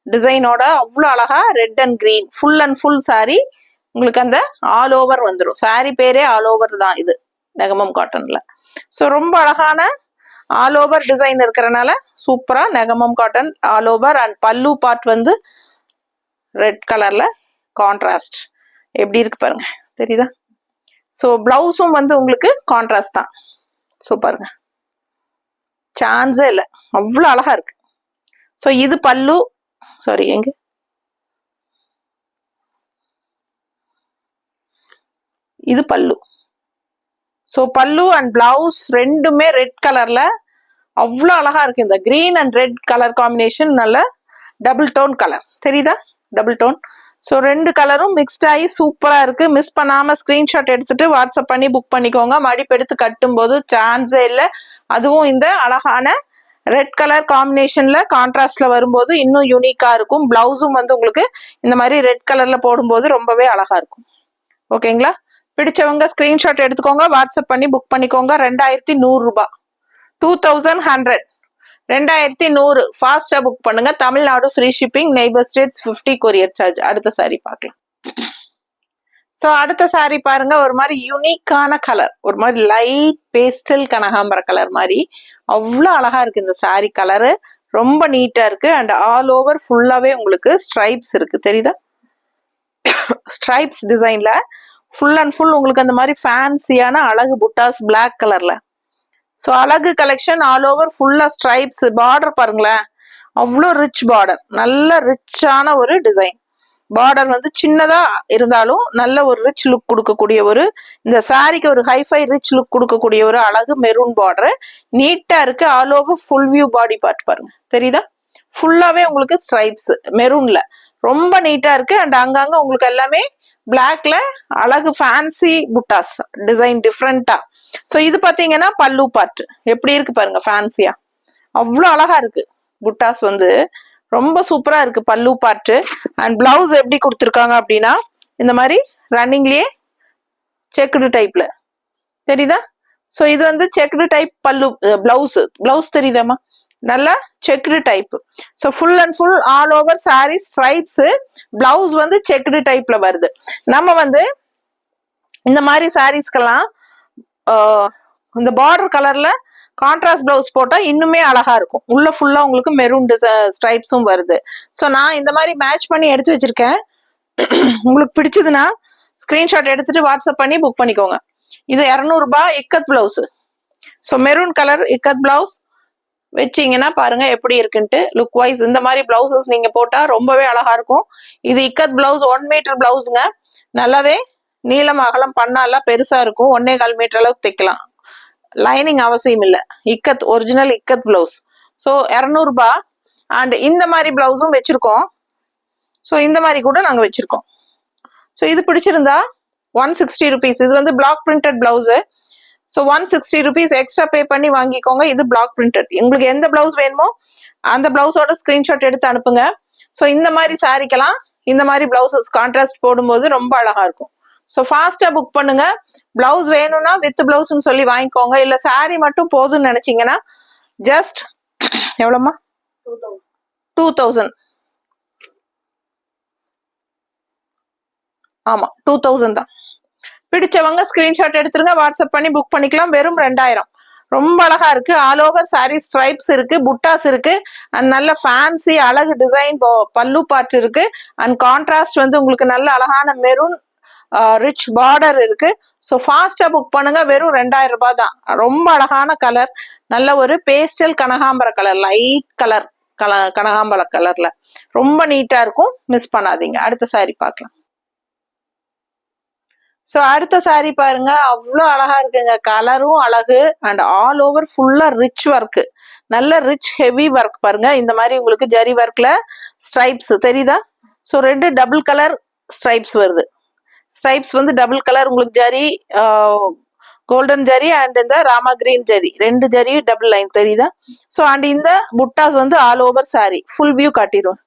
டிசைனோட அவ்வளோ அழகா red and green full and full sorry உங்களுக்கு அந்த ஆல் ஓவர் வந்துடும். சாரி பேரே ஆல் ஓவர் தான் இது நெகமம் காட்டன்ல. ஸோ ரொம்ப அழகான ஆல் ஓவர் டிசைன் இருக்கிறனால சூப்பரா Negamam cotton all over. And பல்லு பார்ட் வந்து ரெட் கலர்ல கான்ட்ராஸ்ட். எப்படி இருக்கு பாருங்க. தெரியுதா? ஸோ பிளவுஸும் வந்து உங்களுக்கு கான்ட்ராஸ்ட் தான். ஸோ பாருங்க, சான்ஸே இல்லை, அவ்வளோ அழகா இருக்கு. ஸோ இது பல்லு. சாரி, எங்க இது பல்லு. ஸோ பல்லு அண்ட் பிளவுஸ் ரெண்டுமே ரெட் கலர்ல அவ்வளோ அழகா இருக்கு. இந்த green and red colour combination நல்ல டபுள் டோன் கலர். தெரியுதா? Double tone. ஸோ ரெண்டு கலரும் மிக்ஸ்ட் ஆகி சூப்பரா இருக்கு. மிஸ் பண்ணாம ஸ்கிரீன்ஷாட் எடுத்துட்டு வாட்ஸ்அப் பண்ணி புக் பண்ணிக்கோங்க. மடிப்பு எடுத்து கட்டும் போது சான்ஸே இல்லை. அதுவும் இந்த அழகான ரெட் கலர் காம்பினேஷன்ல கான்ட்ராஸ்ட்ல வரும்போது இன்னும் யூனிக்கா இருக்கும். பிளவுஸும் வந்து உங்களுக்கு இந்த மாதிரி ரெட் கலர்ல போடும்போது ரொம்பவே அழகா இருக்கும். ஓகேங்களா? பிடிச்சவங்க ஸ்கிரீன்ஷாட் எடுத்துக்கோங்க. வாட்ஸ்அப் பண்ணி புக் பண்ணிக்கோங்க. 2100 ரூபாய். 2100. 2100. ஃபாஸ்டா புக் பண்ணுங்க. Tamil Nadu free shipping. Neighbour states 50 courier charge. அடுத்த சாரி பார்க்கலாம். ஸோ அடுத்த சாரி பாருங்க. ஒரு மாதிரி யூனிக்கான கலர், ஒரு மாதிரி லைட் பேஸ்டல் கனகாம்பர கலர் மாதிரி அவ்வளோ அழகா இருக்கு இந்த சாரி கலரு. ரொம்ப நீட்டா இருக்கு. அண்ட் ஆல் ஓவர் ஃபுல்லாவே உங்களுக்கு ஸ்ட்ரைப்ஸ் இருக்கு. தெரியுதா? ஸ்ட்ரைப்ஸ் டிசைன்ல ஃபுல் அண்ட் ஃபுல் உங்களுக்கு அந்த மாதிரி ஃபேன்சியான அழகு புட்டாஸ் பிளாக் கலர்ல. ஸோ அழகு கலெக்ஷன் ஆல் ஓவர் ஃபுல்லா ஸ்ட்ரைப்ஸ். பார்டர் பாருங்களேன், அவ்வளோ ரிச் பார்டர், நல்ல ரிச்சான ஒரு டிசைன். பார்டர் வந்து சின்னதா இருந்தாலும் நல்ல ஒரு ரிச் லுக் கொடுக்கக்கூடிய ஒரு, இந்த சாரிக்கு ஒரு ஹைஃபை ரிச் லுக் கொடுக்கக்கூடிய ஒரு அழகு மெரூன் பார்டர். நீட்டா இருக்கு. All over full view body part பாருங்க, தெரியுதா? ஃபுல்லாவே உங்களுக்கு ஸ்ட்ரைப்ஸ் மெரூன்ல ரொம்ப நீட்டா இருக்கு. அண்ட் அங்கங்க உங்களுக்கு எல்லாமே பிளாக்ல அழகு ஃபேன்சி புட்டாஸ் டிசைன் டிஃப்ரெண்டா. ஸோ இது பாத்தீங்கன்னா பல்லு பார்ட் எப்படி இருக்கு பாருங்க, ஃபேன்சியா அவ்வளோ அழகா இருக்கு. புட்டாஸ் வந்து ரொம்ப சூப்பரா இருக்கு பல்லு பார்ட். அண்ட் பிளவுஸ் எப்படி கொடுத்துருக்காங்க அப்படின்னா இந்த மாதிரி ரன்னிங்லயே செக்குடு டைப்ல, தெரியுதா? ஸோ இது வந்து செக்குடு டைப் பல்லு பிளவுஸ் தெரியுதாமா? நல்ல checked type. So full and full all over sorry stripes. Blouse வந்து செக்குடு டைப்ல வருது. நம்ம வந்து இந்த மாதிரி சாரீஸ்க்கெல்லாம் இந்த பார்டர் கலர்ல கான்ட்ராஸ்ட் பிளவுஸ் போட்டா இன்னுமே அழகா இருக்கும். உள்ள ஃபுல்லா உங்களுக்கு மெரூன் ஸ்ட்ரைப்ஸும் வருது. ஸோ நான் இந்த மாதிரி மேட்ச் பண்ணி எடுத்து வச்சிருக்கேன். உங்களுக்கு பிடிச்சதுன்னா ஸ்கிரீன்ஷாட் எடுத்துட்டு வாட்ஸ்அப் பண்ணி புக் பண்ணிக்கோங்க. இது 200 ரூபாய் ikat blouse. So maroon colour ikat blouse வச்சீங்கன்னா பாருங்க எப்படி இருக்குன்ட்டு லுக் வைஸ். இந்த மாதிரி பிளவுசஸ் நீங்க போட்டா ரொம்பவே அழகா இருக்கும். இது இக்கத் பிளவுஸ் 1 மீட்டர் பிளவுஸுங்க. நல்லாவே நீளம் அகலம் பண்ணாலாம் பெருசா இருக்கும். 1.25 மீட்டர் அளவுக்கு தைக்கலாம். லைனிங் அவசியம் இல்லை. Ikat original ikat blouse. So 200 ரூபாய். அண்ட் இந்த மாதிரி பிளவுஸும் வச்சிருக்கோம். ஸோ இந்த மாதிரி கூட நாங்க வச்சிருக்கோம். ஸோ இது பிடிச்சிருந்தா 160 rupees. இது வந்து block printed blouse. So 160 rupees extra pay பண்ணி வாங்கிக்கோங்க. இது பிளாக் பிரிண்டட். உங்களுக்கு எந்த பிளவுஸ் வேணுமோ அந்த பிளவுஸோட ஸ்கிரீன்ஷாட் எடுத்து அனுப்புங்க. ஸோ இந்த மாதிரி சாரிக்கலாம் இந்த மாதிரி பிளவுசஸ் கான்ட்ராஸ்ட் போடும்போது ரொம்ப அழகா இருக்கும். ஸோ ஃபாஸ்டா புக் பண்ணுங்க. பிளவுஸ் வேணும்னா வித் பிளவுஸ்ன்னு சொல்லி வாங்கிக்கோங்க. இல்ல சாரி மட்டும் போதும்னு நினைச்சீங்கன்னா ஜஸ்ட் எவ்வளோமா 2000. ஆமா 2000 தான். பிடிச்சவங்க ஸ்கிரீன்ஷாட் எடுத்துருங்க, வாட்ஸ்அப் பண்ணி புக் பண்ணிக்கலாம். வெறும் 2000. ரொம்ப அழகா இருக்கு. ஆல் ஓவர் சாரி ஸ்ட்ரைப்ஸ் இருக்கு, புட்டாஸ் இருக்கு. அண்ட் நல்ல ஃபேன்சி அழகு டிசைன் பல்லு பார்ட் இருக்கு. அண்ட் கான்ட்ராஸ்ட் வந்து உங்களுக்கு நல்ல அழகான மெரூன் ரிச் பார்டர் இருக்கு. ஸோ ஃபாஸ்டா புக் பண்ணுங்க. வெறும் 2000 ரூபாய் தான். ரொம்ப அழகான கலர், நல்ல ஒரு பேஸ்டல் கனகாம்பர கலர், லைட் கலர் கனகாம்பர கலர்ல ரொம்ப நீட்டா இருக்கும். மிஸ் பண்ணாதீங்க. அடுத்த சாரி பார்க்கலாம். ஸோ அடுத்த சாரி பாருங்க, அவ்வளோ அழகா இருக்குங்க. கலரும் அழகு அண்ட் ஆல் ஓவர் ஃபுல்லா ரிச் ஒர்க், நல்ல ரிச் ஹெவி ஒர்க் பாருங்க. இந்த மாதிரி உங்களுக்கு ஜரி ஒர்க்ல ஸ்ட்ரைப்ஸ் தெரியுதா? ஸோ 2 டபுள் கலர் ஸ்ட்ரைப்ஸ் வருது. ஸ்ட்ரைப்ஸ் வந்து டபுள் கலர் உங்களுக்கு ஜரி, கோல்டன் ஜரி அண்ட் இந்த Rama green zari, 2 zari double line தெரியுதா? ஸோ அண்ட் இந்த புட்டாஸ் வந்து all over sorry full view காட்டிடும்.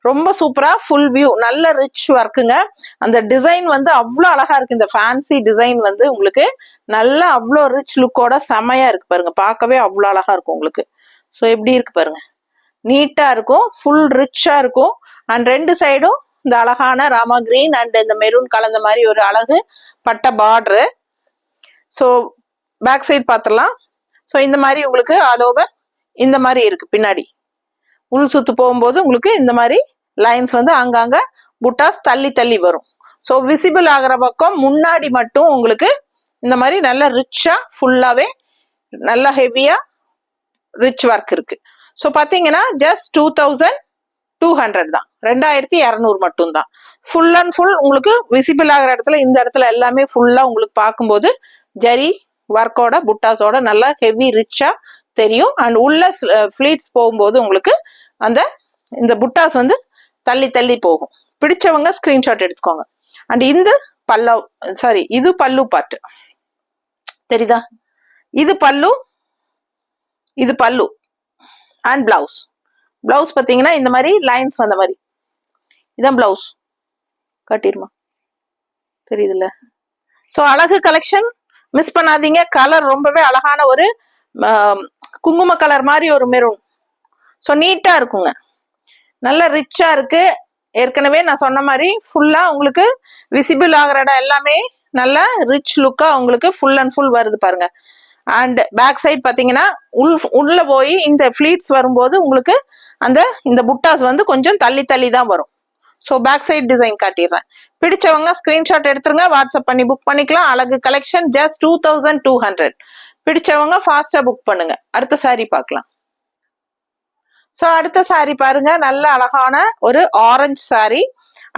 ரொம்ப சூப்பரா ஃபுல் வியூ, நல்ல ரிச் ஒர்க்குங்க. அந்த டிசைன் வந்து அவ்வளோ அழகா இருக்கு. இந்த ஃபேன்சி டிசைன் வந்து உங்களுக்கு நல்ல அவ்வளோ ரிச் லுக்கோட செமையா இருக்கு பாருங்க. பார்க்கவே அவ்வளோ அழகா இருக்கும் உங்களுக்கு. ஸோ எப்படி இருக்கு பாருங்க, நீட்டா இருக்கும், ஃபுல் ரிச்சா இருக்கும். அண்ட் 2 சைடும் இந்த அழகான ராமா கிரீன் அண்ட் இந்த மெரூன் கலந்த மாதிரி ஒரு அழகு பட்ட பார்டரு. ஸோ பேக் சைட் பார்த்துடலாம். ஸோ இந்த மாதிரி உங்களுக்கு ஆல் ஓவர் இந்த மாதிரி இருக்கு. பின்னாடி உள் சுத்து போகும்போது உங்களுக்கு இந்த மாதிரி லைன்ஸ் வந்து அங்கங்க புட்டாஸ் தள்ளி தள்ளி வரும். ஸோ விசிபிள் ஆகிற பக்கம் முன்னாடி மட்டும் உங்களுக்கு இந்த மாதிரி நல்ல ரிச்சா ஃபுல்லாவே நல்ல ஹெவியா ரிச் ஒர்க் இருக்கு. ஸோ பாத்தீங்கன்னா ஜஸ்ட் 2200 தான், 2200 மட்டும் தான். ஃபுல் அண்ட் ஃபுல் உங்களுக்கு விசிபிள் ஆகிற இடத்துல இந்த இடத்துல எல்லாமே ஃபுல்லா உங்களுக்கு பார்க்கும்போது ஜரி ஒர்க்கோட புட்டாஸோட நல்லா ஹெவி ரிச்சா தெரியும். அண்ட் உள்ள ஃபிளீட்ஸ் போகும்போது உங்களுக்கு அந்த இந்த புட்டாஸ் வந்து தள்ளி தள்ளி போகும். பிடிச்சவங்க ஸ்கிரீன்ஷாட் எடுத்துக்கோங்க. அண்ட் இந்த இது பல்லு பார்ட் தெரியுதா? இது பல்லு, இது பல்லு அண்ட் பிளவுஸ். பிளவுஸ் பாத்தீங்கன்னா இந்த மாதிரி லைன்ஸ் வந்த மாதிரி இதான் பிளவுஸ். காட்டிருமா? தெரியுதுல்ல? ஸோ அழகு கலெக்ஷன் மிஸ் பண்ணாதீங்க. கலர் ரொம்பவே அழகான ஒரு குங்கும கலர் மாதிரி ஒரு மெரூன். ஸோ நீட்டா இருக்குங்க, நல்ல ரிச்சா இருக்கு. ஏற்கனவே நான் சொன்ன மாதிரி ஃபுல்லா உங்களுக்கு விசிபிள் ஆகிற இடம் எல்லாமே நல்ல ரிச் லுக்கா உங்களுக்கு ஃபுல் அண்ட் ஃபுல் வருது பாருங்க. அண்ட் பேக் சைட் பாத்தீங்கன்னா உள்ள போய் இந்த ஃபிளீட்ஸ் வரும்போது உங்களுக்கு இந்த புட்டாஸ் வந்து கொஞ்சம் தள்ளி தள்ளி தான் வரும். ஸோ பேக் சைட் டிசைன் காட்டிடுறேன். பிடிச்சவங்க ஸ்கிரீன்ஷாட் எடுத்துருங்க, வாட்ஸ்அப் பண்ணி புக் பண்ணிக்கலாம். அழகு கலெக்ஷன் ஜஸ்ட் 2200. பிடிச்சவங்க ஃபாஸ்டா புக் பண்ணுங்க. அடுத்த saree பார்க்கலாம். ஸோ அடுத்த saree பாருங்க, நல்ல அழகான ஒரு ஆரஞ்சு saree.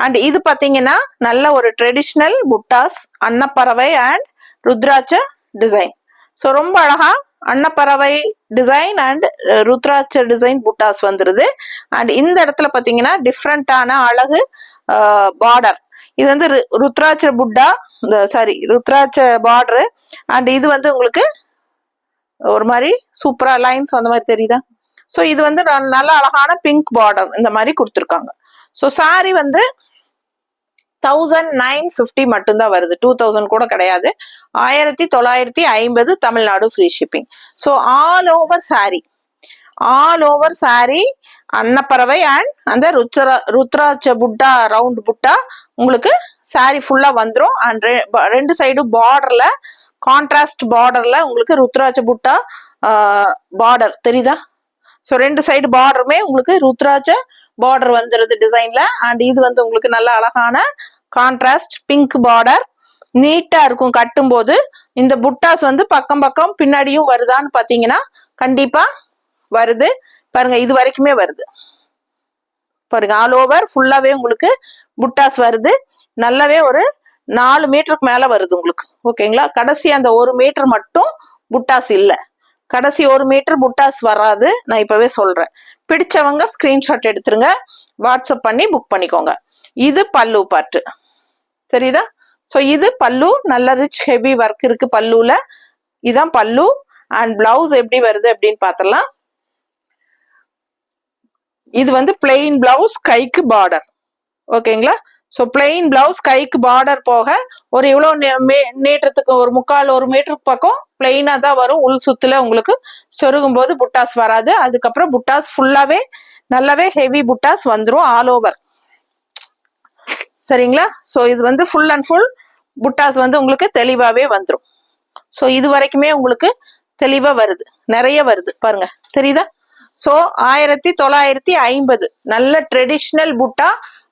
அண்ட் இது பாத்தீங்கன்னா நல்ல ஒரு ட்ரெடிஷ்னல் புட்டாஸ், அன்னப்பறவை அண்ட் ருத்ராட்ச டிசைன். ஸோ ரொம்ப அழகா அன்னப்பறவை டிசைன் அண்ட் ருத்ராட்ச டிசைன் புட்டாஸ் வந்துருது. அண்ட் இந்த இடத்துல பாத்தீங்கன்னா டிஃப்ரெண்டான அழகு பார்டர். இது வந்து ருத்ராட்ச புட்டா, சாரி ருத்ராட்ச பார்டரு. அண்ட் இது வந்து உங்களுக்கு ஒரு மாதிரி சூப்பரா லைன்ஸ் அந்த மாதிரி தெரியுதா? ஸோ இது வந்து நல்ல அழகான பிங்க் பார்டர் இந்த மாதிரி கொடுத்துருக்காங்க. ஸோ சாரி வந்து 1950 மட்டும்தான் வருது, 2000 கூட கிடையாது. 1950 Tamil Nadu free shipping. So all over sorry அன்னப்பறவை அண்ட் அந்த ருத்ராட்ச புட்டா, ரவுண்ட் புட்டா உங்களுக்கு சாரி ஃபுல்லா வந்துடும். அண்ட் ரெண்டு சைடும் பார்டர்ல, கான்ட்ராஸ்ட் பார்டர்ல உங்களுக்கு ருத்ராட்ச புட்டா பார்டர் தெரியுதா? ஸோ ரெண்டு சைடு பார்டருமே உங்களுக்கு ருத்ராட்ச பார்டர் வந்துருது டிசைன்ல. அண்ட் இது வந்து உங்களுக்கு நல்ல அழகான கான்ட்ராஸ்ட் பிங்க் பார்டர், நீட்டா இருக்கும் கட்டும் போது. இந்த புட்டாஸ் வந்து பக்கம் பக்கம் பின்னாடியும் வருதான்னு பாத்தீங்கன்னா கண்டிப்பா வருது. பாருங்க, இது வரைக்குமே வருது பாருங்க. ஆல் ஓவர் ஃபுல்லாவே உங்களுக்கு புட்டாஸ் வருது. நல்லாவே ஒரு 4 மீட்டருக்கு மேல வருது உங்களுக்கு. ஓகேங்களா? கடைசி அந்த 1 மீட்டர் மட்டும் புட்டாஸ் இல்ல, கடைசி 1 மீட்டர் புட்டாஸ் வராது. நான் இப்பவே சொல்றேன். பிடிச்சவங்க ஸ்கிரீன்ஷாட் எடுத்துருங்க, வாட்ஸ்அப் பண்ணி புக் பண்ணிக்கோங்க. இது பல்லு பார்ட் தெரியுதா? ஸோ இது பல்லு, நல்ல ரிச் ஹெவி ஒர்க் இருக்கு பல்லுல. இதான் பல்லு. அண்ட் பிளவுஸ் எப்படி வருது அப்படின்னு பாத்திரலாம். இது வந்து பிளெயின் பிளவுஸ், கைக்கு பார்டர். ஓகேங்களா? ஸோ பிளெயின் பிளவுஸ், கைக்கு பார்டர் போக ஒரு இவ்வளவு நீட்டத்துக்கு ஒரு 1/4 மீட்டருக்கு பக்கம் பிளெயினா தான் வரும். உள் சுத்துல உங்களுக்கு சொருகும் போது புட்டாஸ் வராது. அதுக்கப்புறம் புட்டாஸ் ஃபுல்லாவே நல்லாவே ஹெவி புட்டாஸ் வந்துடும் ஆல் ஓவர். சரிங்களா? ஸோ இது வந்து ஃபுல் அண்ட் ஃபுல் புட்டாஸ் வந்து உங்களுக்கு தெளிவாவே வந்துடும். ஸோ இது வரைக்குமே உங்களுக்கு தெளிவா வருது, நிறைய வருது பாருங்க, தெரியுதா? ஸோ 1950 நல்ல ட்ரெடிஷ்னல் புட்டா,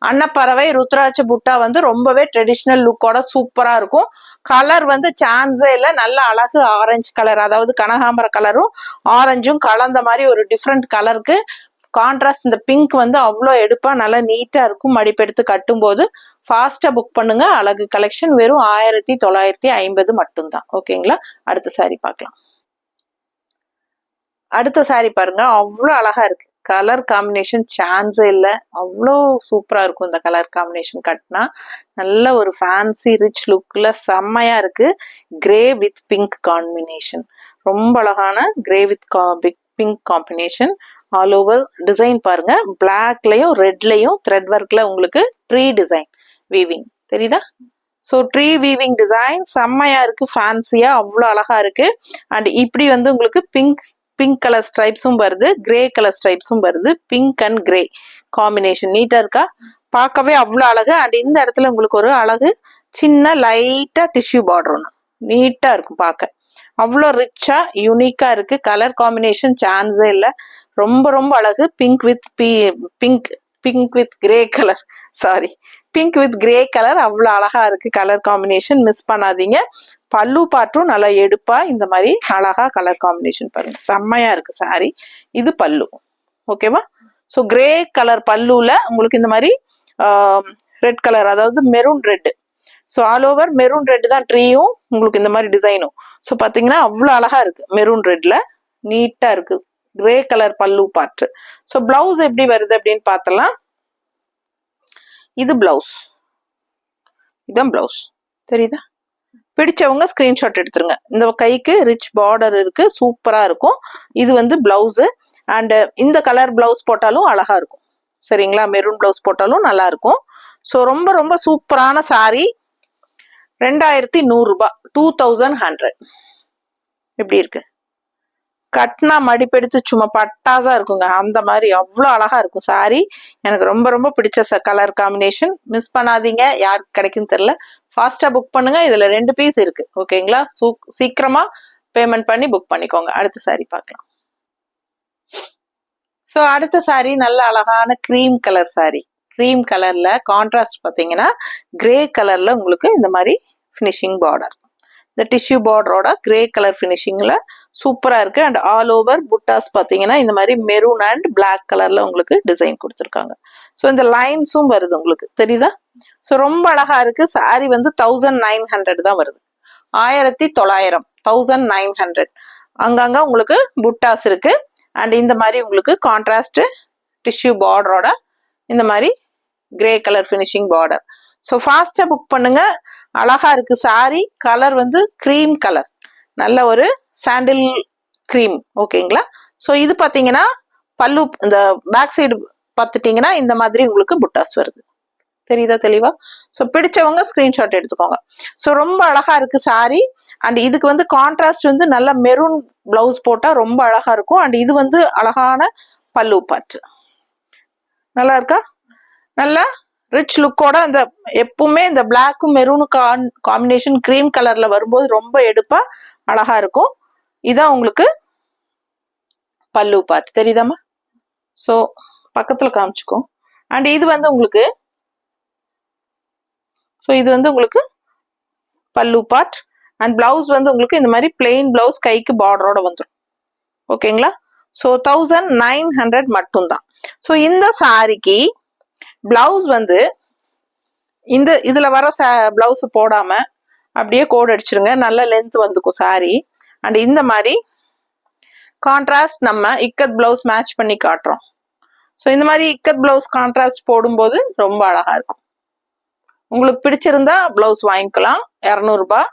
அன்னப்பறவை ருத்ராட்ச புட்டா வந்து ரொம்பவே ட்ரெடிஷ்னல் லுக்கோட சூப்பரா இருக்கும். கலர் வந்து சான்ஸே இல்லை, நல்ல அழகு ஆரஞ்சு கலர், அதாவது கனகாம்பர கலரும் ஆரஞ்சும் கலந்த மாதிரி ஒரு டிஃப்ரெண்ட் கலருக்கு கான்ட்ராஸ்ட். இந்த பிங்க் வந்து அவ்வளோ எடுப்பா நல்லா நீட்டா இருக்கும். மடிப்பெடுத்து கட்டும் போது ஃபாஸ்டா புக் பண்ணுங்க. அழகு கலெக்ஷன் வெறும் 1950 மட்டும்தான். ஓகேங்களா? அடுத்த சாரி பார்க்கலாம். அடுத்த சாரி பாருங்க, அவ்வளோ அழகா இருக்கு. கலர் காம்பினேஷன் சான்ஸே இல்லை, அவ்வளோ சூப்பரா இருக்கும். இந்த கலர் காம்பினேஷன் கட்டினா நல்ல ஒரு ஃபேன்சி ரிச் லுக்ல செம்மையா இருக்கு. கிரே வித் பிங்க் காம்பினேஷன், ரொம்ப அழகான grey with pink combination. All over design பாருங்க, பிளாக்லயும் ரெட்லயும் த்ரெட் ஒர்க்ல உங்களுக்கு ட்ரீ டிசைன் வீவிங் தெரியுதா? ஸோ ட்ரீ வீவிங் டிசைன் செம்மையா இருக்கு, ஃபேன்சியா அவ்வளோ அழகா இருக்கு. அண்ட் இப்படி வந்து உங்களுக்கு பிங்க் கலர் ஸ்ட்ரைப்ஸும் வருது, கிரே கலர் ஸ்ட்ரைப்ஸும் வருது. பிங்க் அண்ட் கிரே காம்பினேஷன் நீட்டா இருக்கா? பார்க்கவே அவ்வளோ அழகு. அண்ட் இந்த இடத்துல உங்களுக்கு ஒரு அழகு சின்ன லைட்டா டிஷ்யூ பார்டர் ஒன்று நீட்டா இருக்கும் பார்க்க. அவ்வளோ ரிச்சா யூனிக்கா இருக்கு. கலர் காம்பினேஷன் சான்ஸே இல்லை, ரொம்ப ரொம்ப அழகு. Pink with grey colour, sorry pink with grey colour அவ்வளோ அழகா இருக்கு. கலர் காம்பினேஷன் மிஸ் பண்ணாதீங்க. பல்லு பாட்டும் நல்லா எடுப்பா இந்த மாதிரி அழகா கலர் காம்பினேஷன் பாருங்க, செம்மையா இருக்கு சாரி. இது பல்லு. ஓகேவா? ஸோ கிரே கலர் பல்லுல உங்களுக்கு இந்த மாதிரி ரெட் கலர், அதாவது maroon red. So all over maroon red தான் ட்ரீயும் உங்களுக்கு இந்த மாதிரி டிசைனும். ஸோ பாத்தீங்கன்னா அவ்வளோ அழகா இருக்கு, மெரூன் ரெட்ல நீட்டா இருக்கு. கிரே கலர் பல்லு பார்ட். ஸோ பிளவுஸ் எப்படி வருது அப்படின்னு பார்த்தலாம். இது பிளவுஸ், இதான் பிளவுஸ் தெரியுதா? பிடிச்சவங்க ஸ்கிரீன்ஷாட் எடுத்துருங்க. இந்த கைக்கு ரிச் பார்டர் இருக்கு, சூப்பரா இருக்கும். இது வந்து பிளவுஸ். அண்ட் இந்த கலர் பிளவுஸ் போட்டாலும் அழகா இருக்கும். சரிங்களா? மெரூன் பிளவுஸ் போட்டாலும் நல்லா இருக்கும். ஸோ ரொம்ப ரொம்ப சூப்பரான சாரி. 2100 ரூபாய், 2100. எப்படி இருக்கு? கட்னா மடிப்பெடுத்து சும்மா பட்டாசா இருக்குங்க, அந்த மாதிரி அவ்வளோ அழகா இருக்கும் சாரி. எனக்கு ரொம்ப ரொம்ப பிடிச்ச கலர் காம்பினேஷன். மிஸ் பண்ணாதீங்க, யாருக்கு கிடைக்குன்னு தெரியல. ஃபாஸ்டா புக் பண்ணுங்க. இதுல 2 பீஸ் இருக்கு. ஓகேங்களா? சீக்கிரமா பேமெண்ட் பண்ணி புக் பண்ணிக்கோங்க. அடுத்த சாரி பார்க்கலாம். ஸோ அடுத்த சாரி நல்ல அழகான கிரீம் கலர் சாரி. க்ரீம் கலர்ல கான்ட்ராஸ்ட் பார்த்தீங்கன்னா கிரே கலர்ல உங்களுக்கு இந்த மாதிரி ஃபினிஷிங் பார்டர். இந்த டிஷ்யூ பார்டரோட கிரே கலர் ஃபினிஷிங்ல சூப்பரா இருக்கு. அண்ட் ஆல் ஓவர் புட்டாஸ் பார்த்தீங்கன்னா இந்த மாதிரி மெரூன் அண்ட் பிளாக் கலர்ல உங்களுக்கு டிசைன் கொடுத்துருக்காங்க. ஸோ இந்த லைன்ஸும் வருது உங்களுக்கு தெரியுதா? ஸோ ரொம்ப அழகா இருக்கு. சாரி வந்து 1900 தான் வருது. 1900, 1900. அங்கங்க உங்களுக்கு புட்டாஸ் இருக்கு. அண்ட் இந்த மாதிரி உங்களுக்கு கான்ட்ராஸ்ட் டிஷ்யூ பார்டரோட இந்த மாதிரி grey colour finishing border. So ஃபாஸ்டா புக் பண்ணுங்க. அழகா இருக்கு சாரி. கலர் வந்து கிரீம் கலர், நல்ல ஒரு சாண்டில் கிரீம். ஓகேங்களா? ஸோ இது பார்த்தீங்கன்னா பல்லு, இந்த பேக் சைடு பார்த்துட்டீங்கன்னா இந்த மாதிரி உங்களுக்கு புட்டாஸ் வருது. தெரியுதா தெளிவா? ஸோ பிடிச்சவங்க ஸ்கிரீன்ஷாட் எடுத்துக்கோங்க. ஸோ ரொம்ப அழகா இருக்கு சாரி. அண்ட் இதுக்கு வந்து கான்ட்ராஸ்ட் வந்து நல்ல மெரூன் பிளவுஸ் போட்டா ரொம்ப அழகா இருக்கும். அண்ட் இது வந்து அழகான பல்லு பாட்டு. நல்லா இருக்கா? நல்லா ரிச் லுக்கோட இந்த எப்பவுமே இந்த பிளாக்கும் மெரூனும் காம்பினேஷன் கிரீம் கலர்ல வரும்போது ரொம்ப எடுப்பா அழகா இருக்கும். இதான் உங்களுக்கு பல்லு பார்ட். தெரியுதாமா? ஸோ பக்கத்துல காமிச்சுக்கோ. அண்ட் இது வந்து உங்களுக்கு, ஸோ இது வந்து உங்களுக்கு பல்லு பார்ட். அண்ட் பிளவுஸ் வந்து உங்களுக்கு இந்த மாதிரி பிளெயின் பிளவுஸ் கைக்கு பார்டரோட வந்துடும். ஓகேங்களா? ஸோ 1900 மட்டும்தான். ஸோ இந்த சாரிக்கு பிளவுஸ் வந்து இந்த இதுல வர பிளவுஸ் போடாம அப்படியே கோட் அடிச்சிருங்க. நல்ல லென்த் வந்துக்கும் சாரி. அண்ட் இந்த மாதிரி கான்ட்ராஸ்ட் நம்ம இக்கத் பிளவுஸ் மேட்ச் பண்ணி காட்டுறோம். ஸோ இந்த மாதிரி இக்கத் பிளவுஸ் கான்ட்ராஸ்ட் போடும்போது ரொம்ப அழகா இருக்கும். உங்களுக்கு பிடிச்சிருந்தா பிளவுஸ் வாங்கிக்கலாம். 200 ரூபாய்.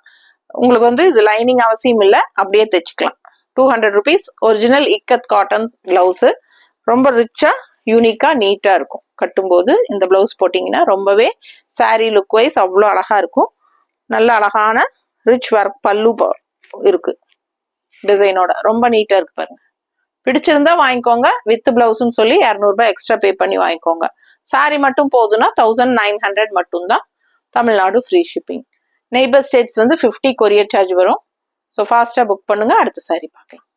உங்களுக்கு வந்து இது லைனிங் அவசியம் இல்லை, அப்படியே தைச்சிக்கலாம். 200 rupees. Original ikat cotton blouse. ரொம்ப ரிச்சா யூனிக்கா நீட்டா இருக்கும். கட்டும்போது இந்த பிளவுஸ் போட்டீங்கன்னா ரொம்பவே சாரி லுக் வைஸ் அவ்வளோ அழகா இருக்கும். நல்ல அழகான ரிச் ஒர்க் பல்லு இருக்கு டிசைனோட. ரொம்ப நீட்டா இருக்கு பாருங்க. பிடிச்சிருந்தா வாங்கிக்கோங்க. வித் பிளவுஸ்ன்னு சொல்லி 200 ரூபாய் எக்ஸ்ட்ரா பே பண்ணி வாங்கிக்கோங்க. சாரி மட்டும் போதுன்னா 1900 மட்டும்தான். Tamil Nadu free shipping. Neighbour states வந்து 50 கொரியர் சார்ஜ் வரும். ஸோ ஃபாஸ்டா புக் பண்ணுங்க. அடுத்த சாரி பார்க்கலாம்.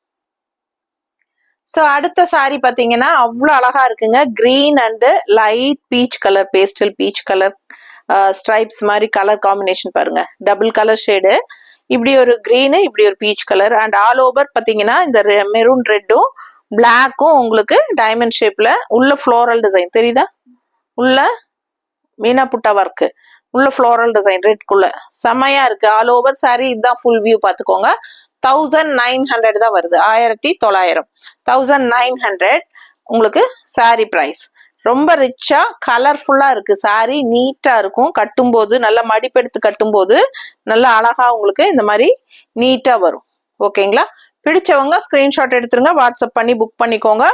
ஸோ அடுத்த சாரி பார்த்தீங்கன்னா அவ்வளோ அழகா இருக்குங்க. Green and light peach colour, pastel peach colour stripes மாதிரி கலர் காம்பினேஷன் பாருங்க. Double colour shade. இப்படி ஒரு கிரீனு, இப்படி ஒரு peach colour. And all over பார்த்தீங்கன்னா இந்த மெரூன் ரெட்டும் பிளாக்கும் உங்களுக்கு டைமண்ட் ஷேப்ல உள்ள ஃப்ளோரல் டிசைன். தெரியுதா? உள்ள மீனா புட்டா ஒர்க்கு, உள்ள ஃப்ளோரல் டிசைன் ரெட்குள்ள செமையா இருக்கு. ஆல் ஓவர் சாரி இதுதான் ஃபுல் வியூ பார்த்துக்கோங்க. 1900 தான் வருது. 1900. 1900 உங்களுக்கு சாரி பிரைஸ். ரொம்ப ரிச்சா கலர்ஃபுல்லா இருக்கு சாரி. நீட்டா இருக்கும். கட்டும்போது நல்லா மடிப்பெடுத்து கட்டும்போது நல்லா அழகா உங்களுக்கு இந்த மாதிரி நீட்டா வரும். ஓகேங்களா? பிடிச்சவங்க ஸ்கிரீன்ஷாட் எடுத்துருங்க. வாட்ஸ்அப் பண்ணி புக் பண்ணிக்கோங்க.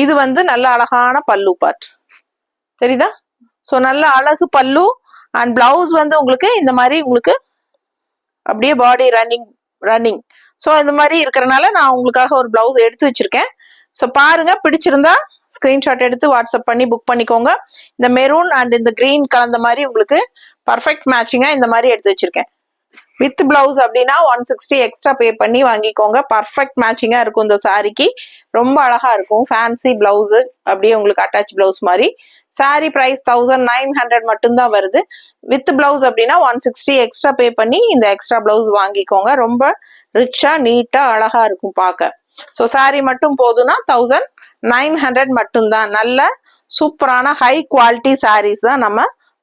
இது வந்து நல்ல அழகான பல்லு பார்ட். தெரியுதா? ஸோ நல்ல அழகு பல்லு. அண்ட் பிளவுஸ் வந்து உங்களுக்கு இந்த மாதிரி உங்களுக்கு அப்படியே பாடி ரன்னிங். ஸோ இந்த மாதிரி இருக்கிறனால நான் உங்களுக்காக ஒரு பிளவுஸ் எடுத்து வச்சிருக்கேன். ஸோ பாருங்க. பிடிச்சிருந்தா ஸ்கிரீன்ஷாட் எடுத்து வாட்ஸ்அப் பண்ணி புக் பண்ணிக்கோங்க. இந்த மெரூன் அண்ட் இந்த கிரீன் கலந்த மாதிரி உங்களுக்கு பர்ஃபெக்ட் மேட்சிங்கா இந்த மாதிரி எடுத்து வச்சிருக்கேன். வித் பிளவுஸ் அப்படின்னா 160 எக்ஸ்ட்ரா பே பண்ணி வாங்கிக்கோங்க. பர்ஃபெக்ட் மேட்சிங்கா இருக்கும் இந்த சாரிக்கு. ரொம்ப அழகா இருக்கும். ஃபேன்சி பிளவுஸ் அப்படியே உங்களுக்கு அட்டாச் பிளவுஸ் மாதிரி. சாரி பிரைஸ் 1900 மட்டும்தான் வருது. வித் பிளவுஸ் அப்படின்னா 160 எக்ஸ்ட்ரா பே பண்ணி இந்த எக்ஸ்ட்ரா பிளவுஸ் வாங்கிக்கோங்க. ரொம்ப ரிச்சா நீட்டா அழகா இருக்கும் பார்க்க. ஸோ சாரி மட்டும் போதுன்னா 1900 மட்டும்தான். நல்ல சூப்பரான ஹை குவாலிட்டி சாரீஸ் தான் நம்ம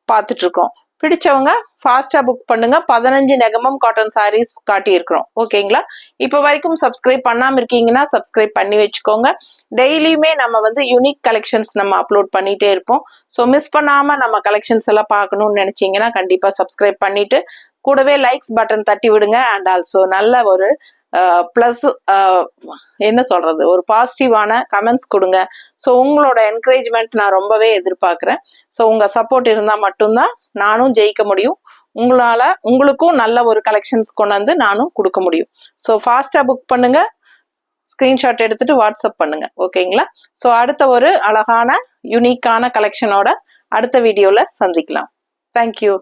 பார்த்துட்டு இருக்கோம். பிடிச்சவங்க ஃபாஸ்டா புக் பண்ணுங்க. 15 நெகமம் காட்டன் சாரீஸ் காட்டி இருக்கிறோம். ஓகேங்களா? இப்போ வரைக்கும் சப்ஸ்கிரைப் பண்ணாம இருக்கீங்கன்னா சப்ஸ்கிரைப் பண்ணி வச்சுக்கோங்க. டெய்லியுமே நம்ம வந்து யூனிக் கலெக்ஷன்ஸ் நம்ம அப்லோட் பண்ணிட்டே இருப்போம். ஸோ மிஸ் பண்ணாம நம்ம கலெக்ஷன்ஸ் எல்லாம் பார்க்கணும்னு நினைச்சீங்கன்னா கண்டிப்பா சப்ஸ்கிரைப் பண்ணிட்டு கூடவே லைக்ஸ் பட்டன் தட்டி விடுங்க. அண்ட் ஆல்சோ நல்ல ஒரு பிளஸ் என்ன சொல்றது, ஒரு பாசிட்டிவான கமெண்ட்ஸ் கொடுங்க. ஸோ உங்களோட என்கரேஜ்மெண்ட் நான் ரொம்பவே எதிர்பார்க்கிறேன். ஸோ உங்க சப்போர்ட் இருந்தா மட்டும்தான் நானும் ஜெயிக்க முடியும். உங்களுக்கும் நல்ல ஒரு கலெக்ஷன்ஸ் கொண்டு வந்து நானும் கொடுக்க முடியும். ஸோ ஃபாஸ்டா புக் பண்ணுங்க. ஸ்கிரீன்ஷாட் எடுத்துட்டு வாட்ஸ்அப் பண்ணுங்க. ஓகேங்களா? ஸோ அடுத்த ஒரு அழகான யூனிக்கான கலெக்ஷனோட அடுத்த வீடியோல சந்திக்கலாம். தேங்க்யூ.